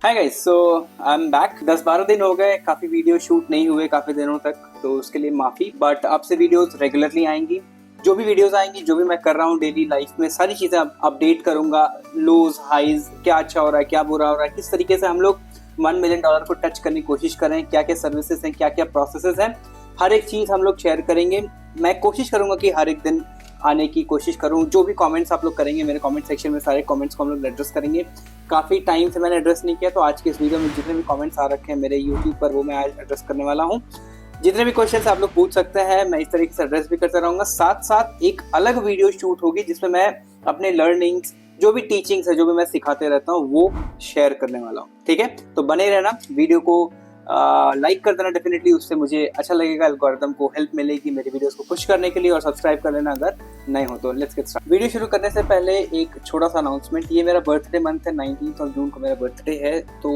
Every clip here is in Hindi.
Hi guys, so I am back. 10-12 दिन हो गए, काफ़ी वीडियो शूट नहीं हुए काफ़ी दिनों तक, तो उसके लिए माफ़ी। बट अब से वीडियोस रेगुलरली आएंगी। जो भी वीडियोस आएंगी, जो भी मैं कर रहा हूँ डेली लाइफ में, सारी चीज़ें अपडेट करूंगा। लोज हाइज, क्या अच्छा हो रहा है, क्या बुरा हो रहा है, किस तरीके से हम लोग $1 मिलियन को टच करने की कोशिश कर रहे हैं, क्या क्या सर्विसेज हैं, क्या क्या प्रोसेसेस हैं, हर एक चीज़ हम लोग शेयर करेंगे। मैं कोशिश करूंगा कि हर एक दिन आने की कोशिश करूँ। जो भी कमेंट्स आप लोग करेंगे मेरे कमेंट सेक्शन में, सारे कमेंट्स को हम लोग एड्रेस करेंगे। काफ़ी टाइम से मैंने एड्रेस नहीं किया, तो आज के इस वीडियो में जितने भी कमेंट्स आ रखे हैं मेरे यूट्यूब पर, वो मैं आज एड्रेस करने वाला हूँ। जितने भी क्वेश्चन आप लोग पूछ सकते हैं, मैं इस तरीके से एड्रेस भी करता रहूँगा। साथ साथ एक अलग वीडियो शूट होगी जिसमें मैं अपने लर्निंग्स, जो भी टीचिंग्स है, जो भी मैं सिखाते रहता हूँ, वो शेयर करने वाला हूँ। ठीक है, तो बने रहना। वीडियो को लाइक कर देना डेफिनेटली, उससे मुझे अच्छा लगेगा, एल्गोरिथम को हेल्प मिलेगी मेरे वीडियोस को पुश करने के लिए। और सब्सक्राइब कर लेना अगर नए हो तो। Let's get start. वीडियो शुरू करने से पहले एक छोटा सा अनाउंसमेंट। ये मेरा बर्थडे मंथ है, 19 जून को मेरा बर्थडे है। तो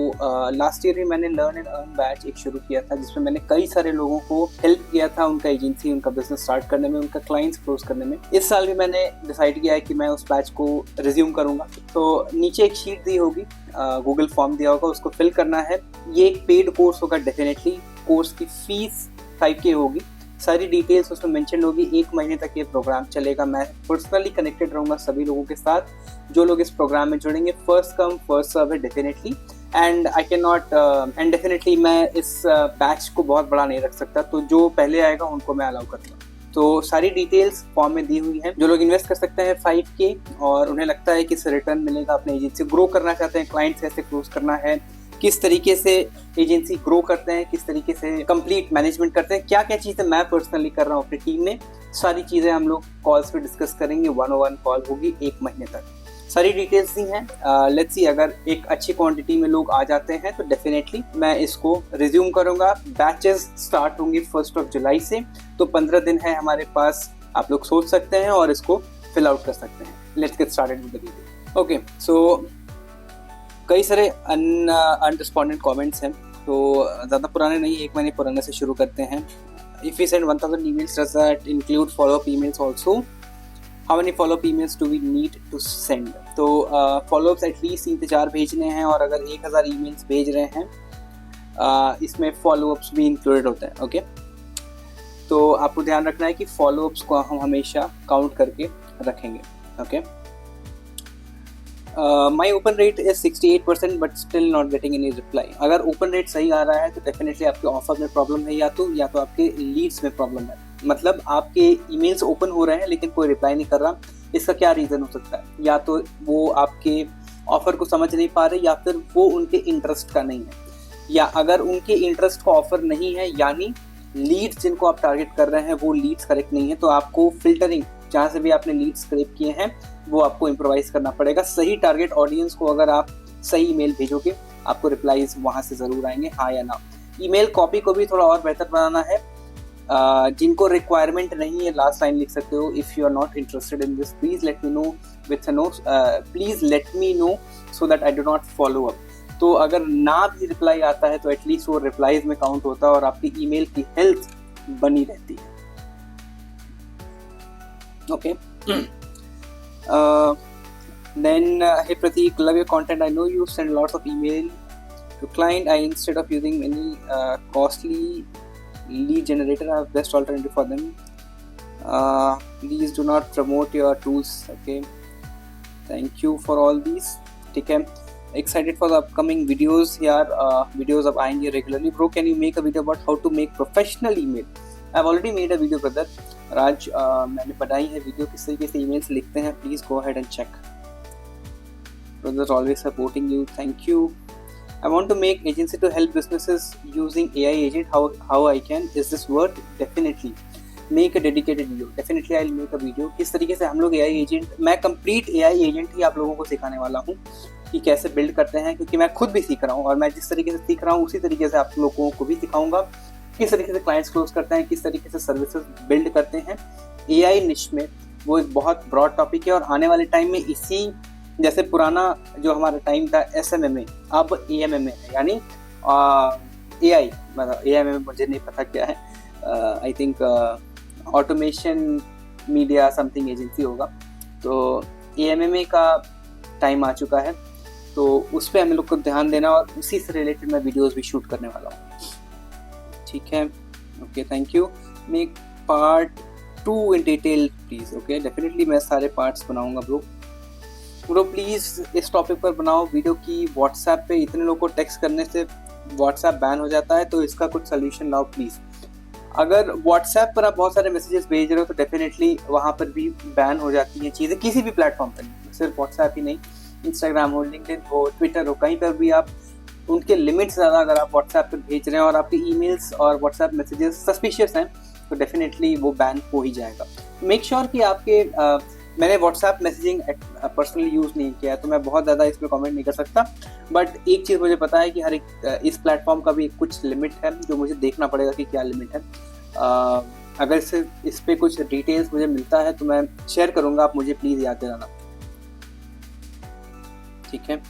लास्ट ईयर ही मैंने लर्न एंड अर्न बैच एक शुरू किया था, जिसमें मैंने कई सारे लोगों को हेल्प किया था उनका एजेंसी, उनका बिजनेस स्टार्ट करने में, उनका क्लाइंट्स क्लोज करने में। इस साल भी मैंने डिसाइड किया है कि मैं उस बैच को रिज्यूम करूंगा। तो नीचे एक शीट दी होगी, गूगल फॉर्म दिया होगा, उसको फिल करना है। ये एक पेड कोर्स होगा डेफिनेटली। कोर्स की फीस 5K होगी। सारी डिटेल्स उसमें मेंशन होगी। 1 महीने तक ये प्रोग्राम चलेगा। मैं पर्सनली कनेक्टेड रहूंगा सभी लोगों के साथ जो लोग इस प्रोग्राम में जुड़ेंगे। फर्स्ट कम फर्स्ट सर्व है definitely. And I can not and definitely मैं इस बैच को बहुत बड़ा नहीं रख सकता, तो जो पहले आएगा उनको मैं अलाउ करूँगा। तो सारी डिटेल्स फॉर्म में दी हुई है। जो लोग इन्वेस्ट कर सकते हैं 5K और उन्हें लगता है कि इससे रिटर्न मिलेगा, अपने एजेंसी ग्रो करना चाहते हैं, क्लाइंट्स कैसे क्लोज करना है, किस तरीके से एजेंसी ग्रो करते हैं, किस तरीके से कंप्लीट मैनेजमेंट करते हैं, क्या क्या चीज़ें मैं पर्सनली कर रहा हूँ अपनी टीम में, सारी चीज़ें हम लोग कॉल्स पे डिस्कस करेंगे। 1-on-1 कॉल होगी 1 महीने तक। सारी डिटेल्स दी हैं। लेट्स सी, अगर एक अच्छी क्वांटिटी में लोग आ जाते हैं तो डेफिनेटली मैं इसको रिज्यूम करूंगा। बैचेस स्टार्ट होंगे 1 जुलाई से, तो 15 दिन है हमारे पास। आप लोग सोच सकते हैं और इसको फिल आउट कर सकते हैं। Let's get started with the video. Okay, so कई सारे अनरिस्पॉन्डेड कमेंट्स हैं, तो ज़्यादा पुराने नहीं, 1 महीने पुराने से शुरू करते हैं। If you send 1000 emails, does that include follow-up emails also? How many follow-up emails do we need to send? तो follow-ups एटलीस्ट 3 से 4 भेजने हैं, और अगर 1000 emails भेज रहे हैं इसमें follow-ups भी इंक्लूडेड होते हैं। ओके, तो आपको ध्यान रखना है कि follow-ups को हम हमेशा काउंट करके रखेंगे। Okay, my open rate is 68% but still not getting any reply. अगर ओपन रेट सही आ रहा है तो डेफिनेटली आपके ऑफर में प्रॉब्लम है, या तो आपके लीड्स में प्रॉब्लम है। मतलब आपके ईमेल्स ओपन हो रहे हैं लेकिन कोई रिप्लाई नहीं कर रहा। इसका क्या रीज़न हो सकता है? या तो वो आपके ऑफर को समझ नहीं पा रहे, या फिर वो उनके इंटरेस्ट का नहीं है। या अगर उनके इंटरेस्ट का ऑफर नहीं है, यानी लीड्स जिनको आप टारगेट कर रहे हैं वो लीड्स करेक्ट नहीं है, तो आपको फिल्टरिंग, जहाँ से भी आपने लीड स्क्रैप किए हैं, वो आपको इम्प्रोवाइज करना पड़ेगा। सही टारगेट ऑडियंस को अगर आप सही ईमेल भेजोगे, आपको रिप्लाईज वहाँ से ज़रूर आएंगे, हाँ या ना। ईमेल कॉपी को भी थोड़ा और बेहतर बनाना है। जिनको रिक्वायरमेंट नहीं है, लास्ट लाइन लिख सकते हो, if you are not interested in this please let me know with no, please let me know so that I do not follow up. तो अगर ना भी रिप्लाई आता है तो एटलीस्ट वो रिप्लाईज में काउंट होता है और आपकी ईमेल की हेल्थ बनी रहती है। Okay. Then hey Pratik, love your content. I know you send lots of email to client. Instead of using any costly lead generator, I have best alternative for them. Please do not promote your tools. Okay. Thank you for all these. ठीक है. Excited for the upcoming videos यार. Videos अब आएंगे regularly. Bro, can you make a video about how to make professional email? I've already made a video brother. राज, मैंने बनाई है वीडियो किस तरीके से ईमेल्स लिखते हैं। Please go ahead and check. Brother always supporting you, thank you. I want to make agency to help businesses using AI agent, how I can, is this word? Definitely make a dedicated video, definitely I will make a video. किस तरीके से हम लोग AI एजेंट, मैं कंप्लीट AI एजेंट ही आप लोगों को सिखाने वाला हूँ कि कैसे बिल्ड करते हैं, क्योंकि मैं खुद भी सीख रहा हूँ, और मैं जिस तरीके से सीख रहा हूँ उसी तरीके से आप लोगों को भी सिखाऊंगा। किस तरीके से क्लाइंट्स क्लोज करते हैं, किस तरीके से सर्विसेज बिल्ड करते हैं AI निश में, वो एक बहुत ब्रॉड टॉपिक है। और आने वाले टाइम में इसी, जैसे पुराना जो हमारा टाइम था SMMA, अब AMMA है, यानी AI, मतलब AMMA मुझे नहीं पता क्या है, I think automation media something agency होगा। तो AMMA का टाइम आ चुका है। तो उस पर हमें लोग को ध्यान देना और उसी से रिलेटेड मैं वीडियोस भी शूट करने वाला हूँ, ठीक है। Okay, thank you. Make part 2 in detail please. Okay, definitely मैं सारे पार्ट्स बनाऊंगा ब्रो प्लीज़ इस टॉपिक पर बनाओ वीडियो की। व्हाट्सएप पे इतने लोगों को टेक्स्ट करने से व्हाट्सएप बैन हो जाता है, तो इसका कुछ सोल्यूशन लाओ प्लीज़। अगर व्हाट्सएप पर आप बहुत सारे मैसेजेस भेज रहे हो तो डेफिनेटली वहाँ पर भी बैन हो जाती हैं चीज़ें, किसी भी प्लेटफॉर्म पर, नहीं सिर्फ व्हाट्सएप ही नहीं, इंस्टाग्राम हो, लिंक्डइन हो, ट्विटर हो, कहीं पर भी आप उनके लिमिट ज़्यादा अगर आप व्हाट्सएप पर भेज रहे हैं और आपके ईमेल्स और व्हाट्सएप मैसेजेस सस्पिशियस हैं तो डेफिनेटली वो बैन हो ही जाएगा। मेक श्योर कि आपके मैंने व्हाट्सएप मैसेजिंग पर्सनली यूज़ नहीं किया तो मैं बहुत ज़्यादा इसमें कमेंट नहीं कर सकता, बट एक चीज़ मुझे पता है कि हर एक इस प्लेटफॉर्म का भी कुछ लिमिट है जो मुझे देखना पड़ेगा कि क्या लिमिट है। अगर इस पे कुछ डिटेल्स मुझे मिलता है तो मैं शेयर करूँगा, आप मुझे प्लीज़ याद दिलाना, ठीक है।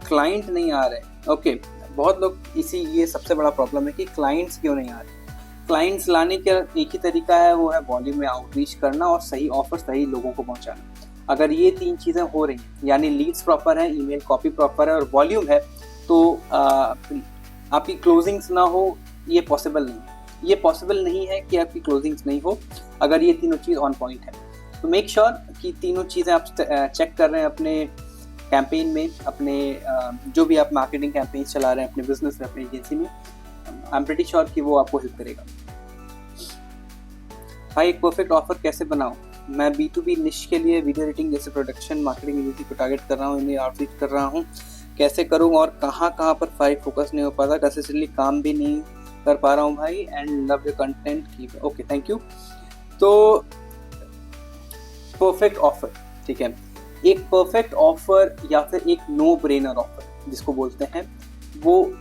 क्लाइंट नहीं आ रहे, ओके। बहुत लोग ये सबसे बड़ा प्रॉब्लम है कि क्लाइंट्स क्यों नहीं आ रहे। क्लाइंट्स लाने का एक ही तरीका है, वो है वॉल्यूम में आउटरीच करना और सही ऑफर सही लोगों को पहुंचाना। अगर ये 3 चीज़ें हो रही हैं, यानी लीड्स प्रॉपर है, ईमेल कॉपी प्रॉपर है और वॉल्यूम है, तो आपकी क्लोजिंग्स ना हो, ये पॉसिबल नहीं है। ये पॉसिबल नहीं है कि आपकी क्लोजिंग्स नहीं हो अगर ये तीनों चीज़ ऑन पॉइंट है। तो मेक श्योर कि तीनों चीज़ें आप चेक कर रहे हैं अपने कैंपेन में, अपने जो भी आप मार्केटिंग कैंपेन चला रहे हैं अपने बिजनेस में, अपनी एजेंसी में। आई एम प्रीटी श्योर कि वो आपको हेल्प करेगा। भाई एक परफेक्ट ऑफर कैसे बनाऊं? मैं B2B निश के लिए वीडियो एडिटिंग जैसे प्रोडक्शन मार्केटिंग एजेंसी को टारगेट कर रहा हूँ, इन्हें आउटरीच कर रहा हूँ, कैसे करूँ और कहाँ पर फोकस नहीं हो पाता, कंसिस्टेंटली काम भी नहीं कर पा रहा हूँ भाई। And love your content, keep. Okay, thank you. तो परफेक्ट ऑफर, ठीक है। एक परफेक्ट ऑफर या फिर एक नो ब्रेनर ऑफर जिसको बोलते हैं, वो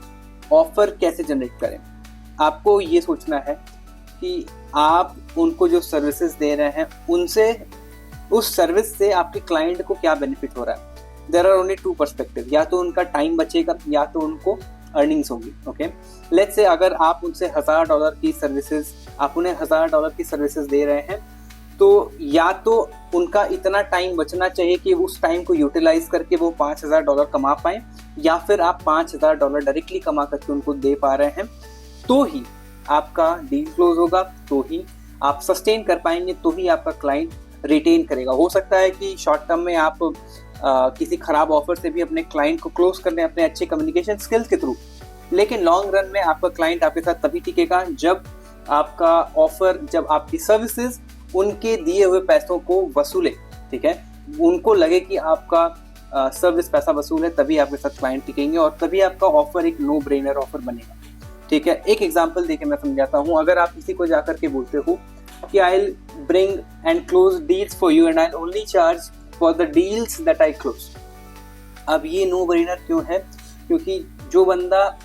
ऑफर कैसे जनरेट करें? आपको ये सोचना है कि आप उनको जो सर्विसेज दे रहे हैं उनसे, उस सर्विस से आपके क्लाइंट को क्या बेनिफिट हो रहा है। देयर आर ओनली 2 पर्सपेक्टिव, या तो उनका टाइम बचेगा या तो उनको अर्निंग्स होगी। ओके, लेट्स से अगर आप उनसे $1000 की सर्विसेज, आप उन्हें $1000 की सर्विसेज दे रहे हैं, तो या तो उनका इतना टाइम बचना चाहिए कि उस टाइम को यूटिलाइज करके वो $5000 कमा पाएं, या फिर आप $5000 डायरेक्टली कमा करके उनको दे पा रहे हैं, तो ही आपका डील क्लोज होगा, तो ही आप सस्टेन कर पाएंगे, तो ही आपका क्लाइंट रिटेन करेगा। हो सकता है कि शॉर्ट टर्म में आप किसी खराब ऑफर से भी अपने क्लाइंट को क्लोज कर लें अपने अच्छे कम्युनिकेशन स्किल्स के थ्रू, लेकिन लॉन्ग रन में आपका क्लाइंट आपके साथ तभी टिकेगा जब आपका ऑफर, जब आपकी सर्विसेज उनके दिए हुए पैसों को वसूले, ठीक है। उनको लगे कि आपका सर्विस पैसा वसूल है, तभी आपके साथ क्लाइंट टिकेंगे और तभी आपका ऑफर एक नो ब्रेनर ऑफर बनेगा, ठीक है। एक एग्जांपल देके मैं समझाता हूँ। अगर आप किसी को जाकर के बोलते हो कि I will bring and close deals for you and I only charge for the deals that I close, अब ये नो ब्रेनर क्यों है? क्योंकि जो बंदा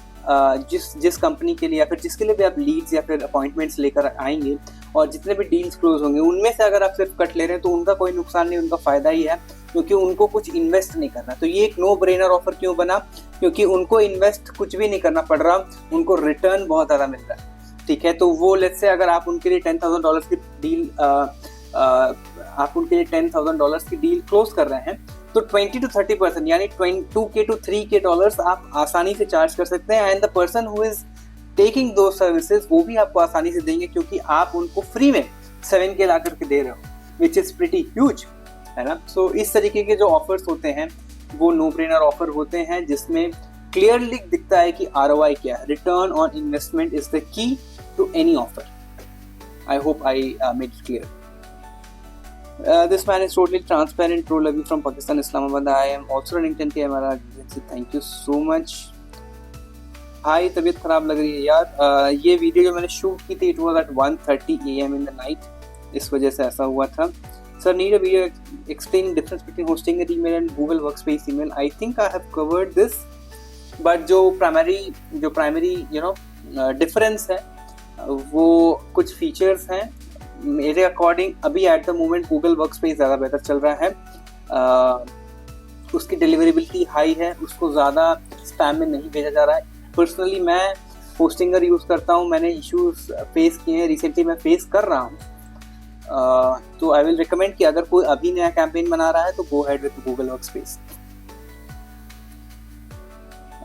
जिस कंपनी के लिए या फिर जिसके लिए भी आप लीड्स या फिर अपॉइंटमेंट्स लेकर आएंगे और जितने भी डील्स क्लोज होंगे, उनमें से अगर आप सिर्फ कट ले रहे हैं तो उनका कोई नुकसान नहीं, उनका फायदा ही है, क्योंकि उनको कुछ इन्वेस्ट नहीं करना। तो ये एक नो ब्रेनर ऑफर क्यों बना? क्योंकि उनको इन्वेस्ट कुछ भी नहीं करना पड़ रहा, उनको रिटर्न बहुत ज़्यादा मिल रहा है, ठीक है। तो वो लेट्स से अगर आप उनके लिए $10,000 की डील $10,000 की डील क्लोज कर रहे हैं, तो 20 to 30% यानी $2K to $3K आप आसानी से चार्ज कर सकते हैं। And the person who is taking दो सर्विसेज वो भी आपको आसानी से देंगे, क्योंकि आप उनको फ्री में 7K ला करके दे रहे हो, विच इज प्रीटी ह्यूज, है ना। सो इस तरीके के जो ऑफर्स होते हैं वो नो ब्रेनर ऑफर होते हैं, जिसमें क्लियरली दिखता है कि ROI क्या है, return on investment is the key to any offer. I hope I made it clear. This man is totally transparent. Pro Lavi from Pakistan, Islamabad. I am also running 10K MRR agency. Thank you so much. भाई तबीयत खराब लग रही है यार। ये वीडियो जो मैंने शूट की थी, it was at 1:30 AM in the night. इस वजह से ऐसा हुआ था। Sir, need a video explaining difference between hosting an email and Google Workspace email. I think I have covered this, but जो primary difference है, वो कुछ features हैं। मेरे अकॉर्डिंग अभी at the moment Google workspace ज़्यादा बेहतर चल रहा है। उसकी डिलीवरेबिलिटी हाई है, उसको ज़्यादा स्पैम में नहीं भेजा जा रहा है। पर्सनली मैं होस्टिंगर यूज़ करता हूँ, मैंने इश्यूज फेस किए हैं, रिसेंटली मैं फेस कर रहा हूँ। तो आई विल रिकमेंड कि अगर कोई अभी नया कैंपेन बना रहा है तो go head with Google workspace.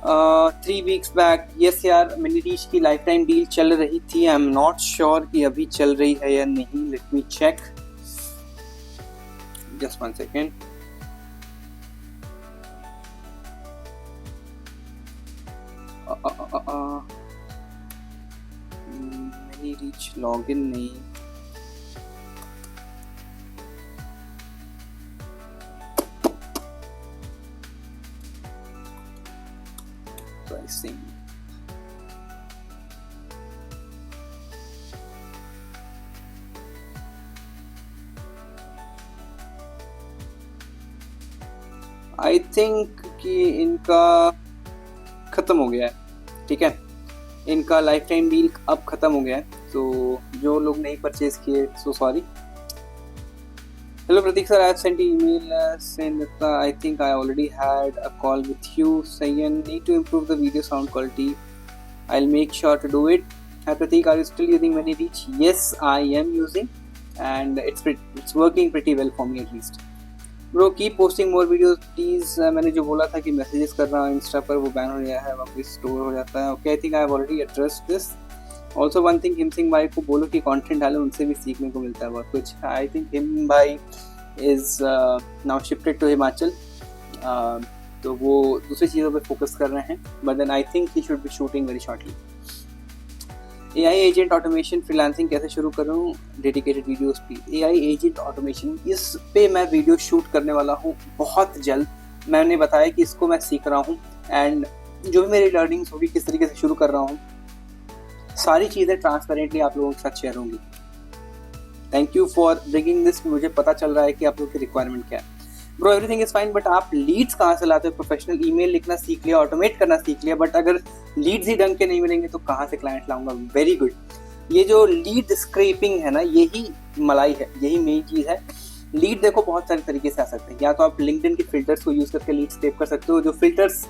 3 weeks बैक, यस यार, मिनी रीच की लाइफ टाइम डील चल रही थी। आई एम नॉट श्योर कि अभी चल रही है या नहीं, let me check, just 1 second. Mini reach login नहीं, pricing, आई थिंक कि इनका खत्म हो गया है, ठीक है, इनका लाइफ टाइम डील अब खत्म हो गया है, तो जो लोग नहीं परचेज किए, so sorry. Hello Pratik sir, I have sent you email saying that I think I already had a call with you saying need to improve the video sound quality. I'll make sure to do it. Hi Pratik, are you still using ManyReach? Yes, I am using, and it's working pretty well for me at least. Bro, keep posting more videos please. मैंने जो बोला था कि मैसेजेस कर रहा हूँ इंस्टा पर, वो बैन हो गया है, वापस स्टोर हो जाता है। Okay, I think I have already addressed this. Also one thing, him Singh भाई को बोलो कि कंटेंट डालो, उनसे भी सीखने को मिलता है बहुत कुछ। आई थिंक हिम भाई is now shifted to Himachal, तो वो दूसरी चीज़ों पे फोकस कर रहे हैं, but then I think he should be shooting very shortly. AI agent automation freelancing कैसे शुरू करूँ, dedicated videos please. AI agent automation, इस पे मैं वीडियो शूट करने वाला हूँ बहुत जल्द। मैंने बताया कि इसको मैं सीख रहा हूँ, एंड जो भी मेरी लर्निंग्स होगी, किस तरीके से शुरू कर रहा हूँ, सारी चीज़ें ट्रांसपेरेंटली आप लोगों के साथ शेयर होंगी। Thank you for bringing this, मुझे पता चल रहा है कि आप लोगों की रिक्वायरमेंट क्या है। Bro everything is fine, but आप लीड्स कहाँ से लाते हो? प्रोफेशनल ईमेल लिखना सीख लिया, ऑटोमेट करना सीख लिया, बट अगर लीड्स ही ढंग के नहीं मिलेंगे तो कहाँ से क्लाइंट लाऊंगा? Very good. ये जो लीड स्क्रैपिंग है ना, यही मलाई है, यही मेन चीज़ है। लीड देखो बहुत सारे तरीके से आ सकते हैं, या तो आप लिंक्डइन के फिल्टर्स को यूज़ करके लीड स्क्रैप कर सकते हो। जो फिल्टर्स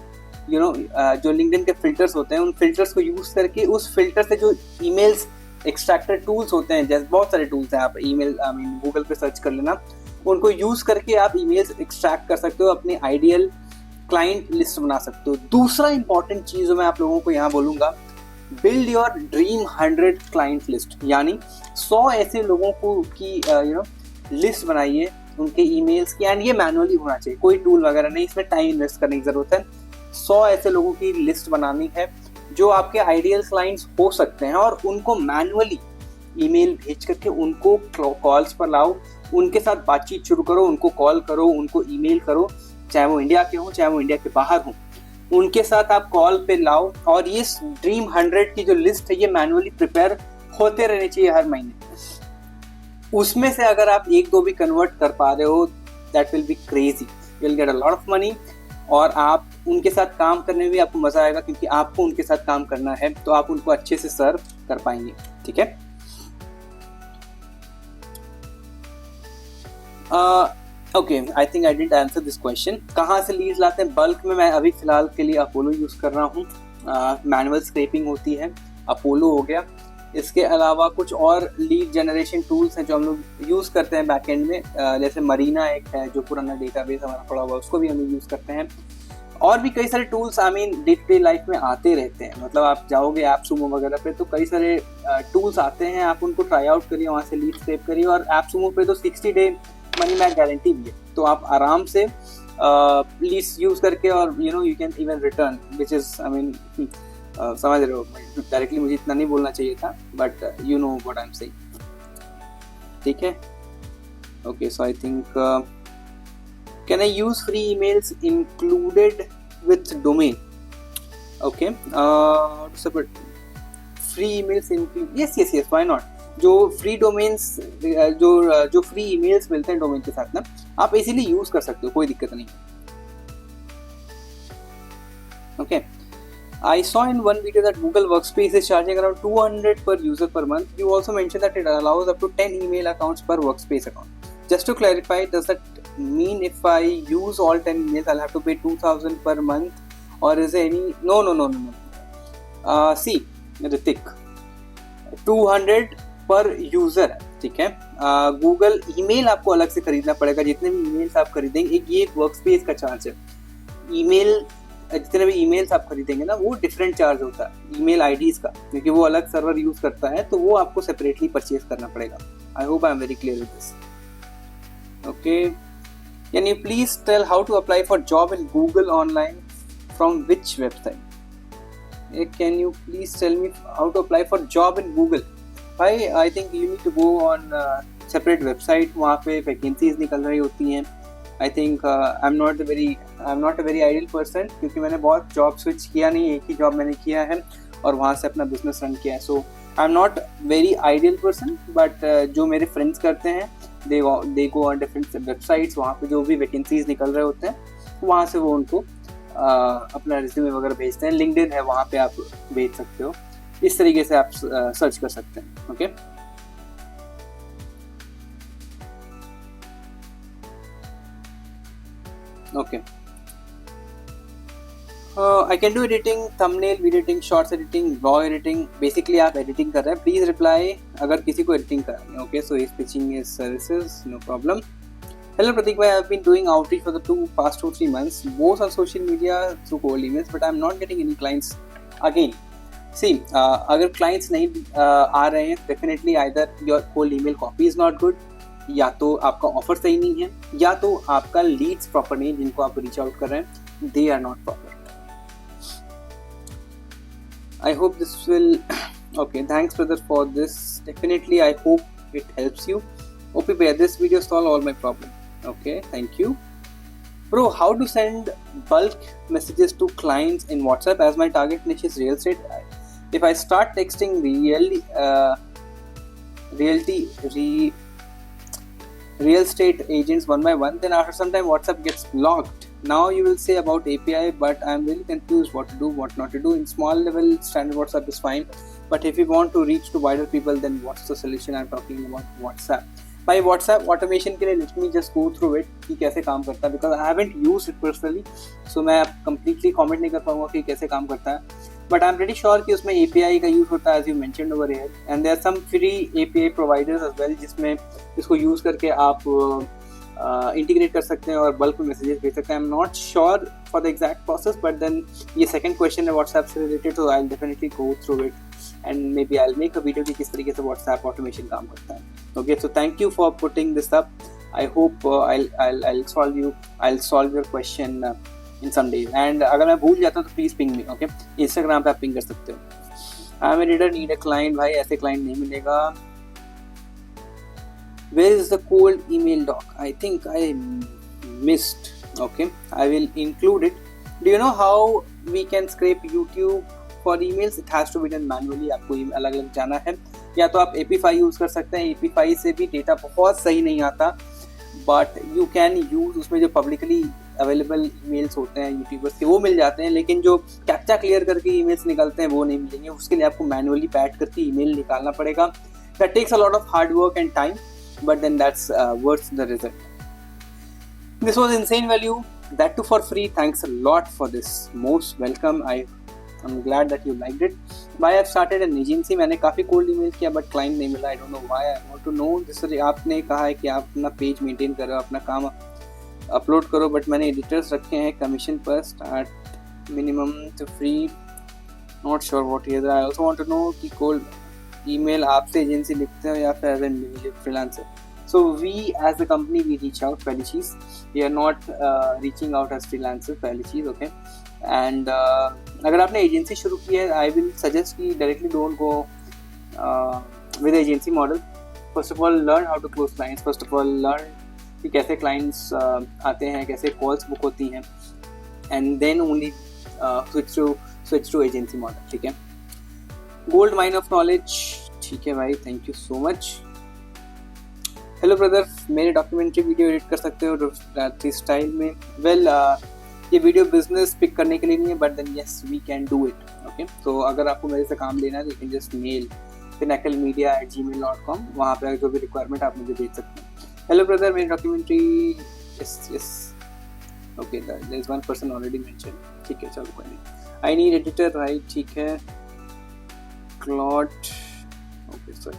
जो लिंक्डइन के फिल्टर्स होते हैं, उन फिल्टर्स को यूज करके उस फिल्टर से जो ईमेल्स एक्सट्रैक्टर टूल्स होते हैं, जैसे बहुत सारे टूल्स हैं, आप ईमेल गूगल पे सर्च कर लेना, उनको यूज करके आप ईमेल्स एक्सट्रैक्ट कर सकते हो, अपनी आइडियल क्लाइंट लिस्ट बना सकते हो। दूसरा इंपॉर्टेंट चीज जो मैं आप लोगों को यहाँ बोलूंगा, build your dream 100 client list, यानी 100 ऐसे लोगों को की लिस्ट बनाइए, उनके ईमेल्स की, एंड ये मैनुअली होना चाहिए, कोई टूल वगैरह नहीं, इसमें टाइम इन्वेस्ट करने की जरूरत है। 100 ऐसे लोगों की लिस्ट बनानी है जो आपके आइडियल क्लाइंट्स हो सकते हैं, और उनको मैनुअली ईमेल भेज करके उनको कॉल्स पर लाओ, उनके साथ बातचीत शुरू करो, उनको कॉल करो, उनको ईमेल करो, चाहे वो इंडिया के हों चाहे वो इंडिया के बाहर हों, उनके साथ आप कॉल पे लाओ। और ये ड्रीम 100 की जो लिस्ट है, ये मैनुअली प्रिपेयर होते रहने चाहिए हर महीने। उसमें से अगर आप 1-2 भी कन्वर्ट कर पा रहे हो, that will be crazy, you will get a lot of money, और आप उनके साथ काम करने में भी आपको मजा आएगा, क्योंकि आपको उनके साथ काम करना है, तो आप उनको अच्छे से सर्व कर पाएंगे। ठीक है, okay, I think I didn't answer this question. कहाँ से लीड्स लाते हैं? बल्क में मैं अभी फिलहाल के लिए अपोलो यूज कर रहा हूँ। मैनुअल स्क्रैपिंग होती है, अपोलो हो गया। इसके अलावा कुछ और लीड जनरेशन टूल्स हैं जो हम लोग यूज़ करते हैं बैकएंड में, जैसे मरीना एक है जो पुराना डेटाबेस हमारा पड़ा हुआ, उसको भी हम लोग यूज़ करते हैं। और भी कई सारे tools day to day life में आते रहते हैं, मतलब आप जाओगे एपसुमो वगैरह पे तो कई सारे टूल्स आते हैं, आप उनको ट्राई आउट करिए, वहाँ से लीड स्क्रैप करिए। और एपसुमो पे तो 60 डे मनी बैक गारंटी भी है, तो आप आराम से लीड्स यूज़ करके, और you can even return, which is समझ रहे हो, डायरेक्टली मुझे इतना नहीं बोलना चाहिए था, but you know what I am saying. ठीक है, okay, so I think can I use free emails included with domain? Okay, free emails include, yes yes yes, why not. जो फ्री डोमेन्स, जो फ्री ईमेल्स मिलते हैं डोमेन के साथ ना, आप इजीली यूज कर सकते हो, कोई दिक्कत नहीं। Okay, I saw in one video that Google Workspace is charging around 200 per user per month. You also mentioned that it allows up to 10 email accounts per Workspace account. Just to clarify, does that mean if I use all 10 emails, I'll have to pay 2,000 per month, or is there any? No. See, Ritik, 200 per user, ठीक है। Google email आपको अलग से खरीदना पड़ेगा, जितने भी emails आप खरीदेंगे, ये एक Workspace का चार्ज है। ईमेल जितने भी ईमेल्स आप खरीदेंगे ना, वो डिफरेंट चार्ज होता है ईमेल आईडीज का, क्योंकि वो अलग सर्वर यूज करता है, तो वो आपको सेपरेटली परचेज करना पड़ेगा। I hope I am very clear with this. Okay, can you please tell how to apply for job in Google online from which website? Can you please tell me how to apply for job in Google? भाई I think you need to go on separate website, वहाँ पे vacancies निकल रही होती हैं। I think I'm not a very ideal person, क्योंकि मैंने बहुत जॉब स्विच किया नहीं, एक ही जॉब मैंने किया है और वहाँ से अपना बिजनेस रन किया है। So I am not very ideal person, but जो मेरे फ्रेंड्स करते हैं they go on different websites, वहाँ पे जो भी वैकेंसीज निकल रहे होते हैं वहाँ से वो उनको अपना रिज्यूमे वगैरह भेजते हैं। लिंक्डइन है, वहाँ पे आप भेज सकते हो। इस तरीके से आप सर्च कर सकते हैं। Okay, okay, I can do editing, thumbnail, video editing, shorts editing, blog editing. Basically आप एडिटिंग कर रहे हैं, प्लीज रिप्लाई अगर किसी को एडिटिंग करनी है। Okay, so is pitching is services, no problem. Hello Pratik bhai, I've been doing outreach for the past 2-3 months, both on social media through cold emails, but I'm not getting any clients again. See, अगर clients नहीं आ रहे हैं, definitely either your cold email copy is not good, या तो आपका offer सही नहीं है, या तो आपका leads proper नहीं, जिनको आप reach out कर रहे हैं, they are not proper. I hope this will. Okay, thanks brother for this. Definitely, I hope it helps you. OP bhai, this video solve all my problem. Okay, thank you. Bro, how to send bulk messages to clients in WhatsApp, as my target niche is real estate? If I start texting real estate agents one by one, then after some time WhatsApp gets blocked. Now you will say about API, but I'm really confused what to do, what not to do. In small level, standard WhatsApp is fine, but if you want to reach to wider people, then what's the solution? I'm talking about WhatsApp. भाई व्हाट्सएप ऑटोमेशन के लिए let me just go through it कि कैसे काम करता है, because I haven't used it personally, so मैं कंप्लीटली कमेंट नहीं कर पाऊंगा कि कैसे काम करता है, but I am pretty sure कि उसमें एपीआई का यूज होता है, as you mentioned over here, and there are some free API providers as well, जिसमें इसको यूज करके आप इंटीग्रेट कर सकते हैं और बल्क में मैसेजेस भेज सकते हैं। I am not sure for the exact process, but then ये सेकंड क्वेश्चन है व्हाट्सएप से रिलेटेड, तो I will definitely go through it and maybe I will make a video कि किस तरीके से व्हाट्सएप ऑटोमेशन काम करता है। Okay, so thank you for putting this up. I hope I'll solve your question in some days. And अगर मैं भूल जाता हूँ तो please ping me. Okay, Instagram पे आप ping कर सकते हो। I'm a reader, need a client. भाई ऐसे client नहीं मिलेगा। Where is the cold email doc? I think I missed. Okay, I will include it. Do you know how we can scrape YouTube for emails? It has to be done manually. आपको अलग अलग जाना है, या तो आप AP5 यूज़ कर सकते हैं। AP5 से भी डेटा बहुत सही नहीं आता, बट यू कैन यूज़, उसमें जो पब्लिकली अवेलेबल ईमेल्स होते हैं यूट्यूबर्स के वो मिल जाते हैं, लेकिन जो कैप्चा क्लियर करके ईमेल्स निकलते हैं वो नहीं मिलेंगे। उसके लिए आपको मैनुअली पैड करके ईमेल निकालना पड़ेगा। That takes a lot of hard work and time, but then that's worth the result. This was insane value, that too for free. Thanks a lot for this, most welcome. I'm glad that you liked it. Why I've started an agency? मैंने काफ़ी कोल्ड ईमेल किया बट क्लाइंट नहीं मिला। I don't know why. I want to know. जैसे आपने कहा है कि आप अपना पेज मेंटेन करो, अपना काम अपलोड करो, बट मैंने एडिटर्स रखे हैं कमीशन पर, start minimum to free, not sure what is. I also want to know कि कोल्ड ईमेल आपसे एजेंसी लिखते हो या फिर as an individual freelancer. So we as a company we reach out, पहली चीज़, we are not reaching out as freelancers, पहली चीज़। okay, and अगर आपने एजेंसी शुरू की है, आई विल सजेस्ट कि directly don't go with agency model. First of all learn how to close clients, first of all learn कि कैसे क्लाइंट्स आते हैं, कैसे कॉल्स बुक होती हैं, and then only switch to agency model. ठीक है, गोल्ड माइन ऑफ नॉलेज। ठीक है भाई, thank you so much. Hello brother, मेरे डॉक्यूमेंट्री वीडियो एडिट कर सकते हो थ्री स्टाइल में? वेल, ये वीडियो बिजनेस पिक करने के लिए नहीं है, but then yes we can do it. Okay, तो अगर आपको मेरे से काम लेना है तो you can just mail pinnacle@gmail.com, वहाँ पे जो भी रिक्वायरमेंट आप मुझे भेज सकते हैं। हेलो ब्रदर, मेरी documentary, yes okay, there is one person already mention. ठीक है, चलो कोई नहीं। आई नीड एडिटर, राइट, ठीक है। Claude, okay sorry,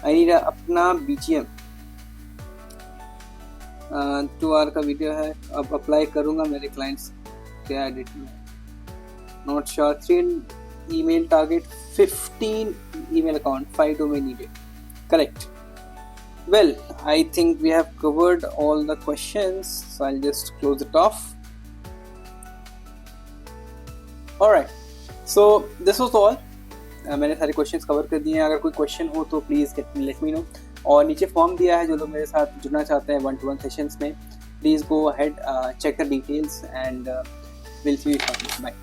I need अपना BGM। 2 आवर का वीडियो है, अब अप्लाई करूँगा मेरे क्लाइंट्स क्या एडिट में, not sure. 3 email target, 15 email account, 5 domain needed, correct? Well, I think we have covered all the questions, so I'll just close it off. Alright, so this was all. मैंने सारे क्वेश्चंस कवर कर दिए हैं। अगर कोई क्वेश्चन हो तो प्लीज़ लेट मी नो। और नीचे फॉर्म दिया है, जो लोग मेरे साथ जुड़ना चाहते हैं 1-to-1 सेशंस में, please go ahead, check the details and will see you. Bye.